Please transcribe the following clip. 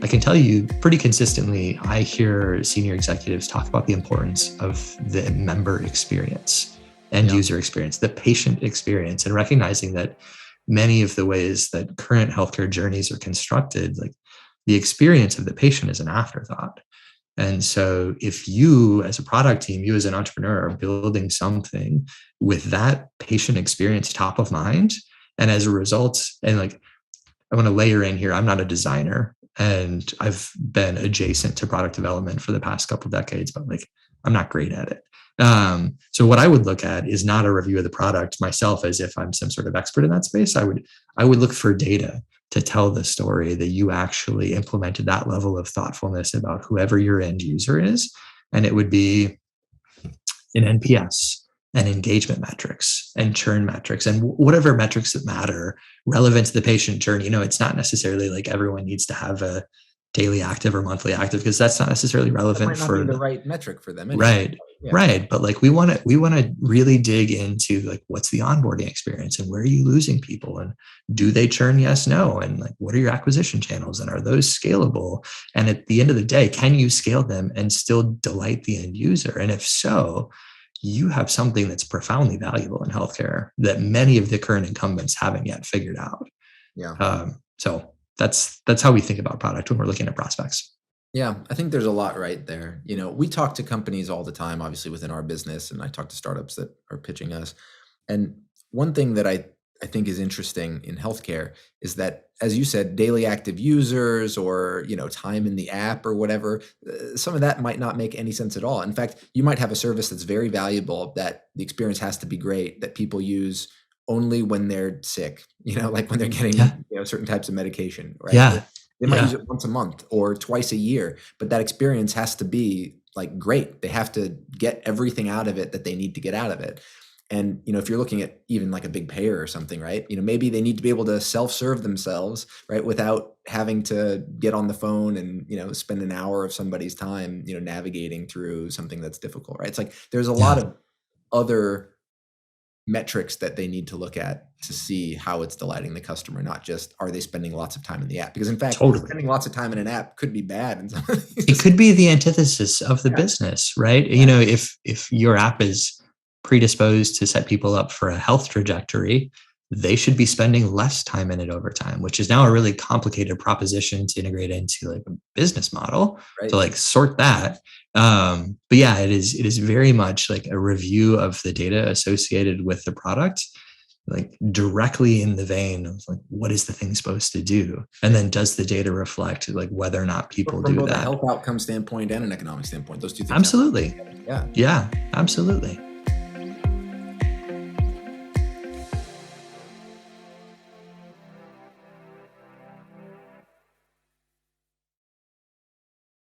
I can tell you pretty consistently, I hear senior executives talk about the importance of the member experience, end user experience, the patient experience, and recognizing that many of the ways that current healthcare journeys are constructed, like the experience of the patient is an afterthought. And so if you as a product team, you as an entrepreneur are building something with that patient experience top of mind, and as a result, and like I want to layer in here, I'm not a designer and I've been adjacent to product development for the past couple of decades, but like I'm not great at it. So what I would look at is not a review of the product myself as if I'm some sort of expert in that space. I would look for data to tell the story that you actually implemented that level of thoughtfulness about whoever your end user is. And it would be an NPS and engagement metrics and churn metrics and whatever metrics that matter relevant to the patient journey. It's not necessarily like everyone needs to have a daily active or monthly active, because that's not necessarily relevant for the right metric for them anyway. Right. Yeah. Right. But like we want to really dig into like, what's the onboarding experience and where are you losing people and do they churn? Yes, no. And like, what are your acquisition channels and are those scalable? And at the end of the day, can you scale them and still delight the end user? And if so, you have something that's profoundly valuable in healthcare that many of the current incumbents haven't yet figured out. Yeah. So that's how we think about product when we're looking at prospects. Yeah, I think there's a lot right there. We talk to companies all the time, obviously within our business, and I talk to startups that are pitching us. And one thing that I think is interesting in healthcare is that, as you said, daily active users or, time in the app or whatever, some of that might not make any sense at all. In fact, you might have a service that's very valuable, that the experience has to be great, that people use only when they're sick, like when they're getting certain types of medication, right? Yeah. They might use it once a month or twice a year, but that experience has to be like great. They have to get everything out of it that they need to get out of it. And, if you're looking at even like a big payer or something, right? Maybe they need to be able to self-serve themselves, right? Without having to get on the phone and, spend an hour of somebody's time, navigating through something that's difficult, right? It's like, there's a lot of other metrics that they need to look at to see how it's delighting the customer, not just are they spending lots of time in the app? Because in fact, spending lots of time in an app could be bad. It could be the antithesis of the business, right? Yeah. If your app is predisposed to set people up for a health trajectory, they should be spending less time in it over time, which is now a really complicated proposition to integrate into like a business model to like sort that. But yeah, it is very much like a review of the data associated with the product, like directly in the vein of like, what is the thing supposed to do? And then does the data reflect like whether or not people do both that? A health outcome standpoint and an economic standpoint, those two things. Absolutely. Yeah, absolutely.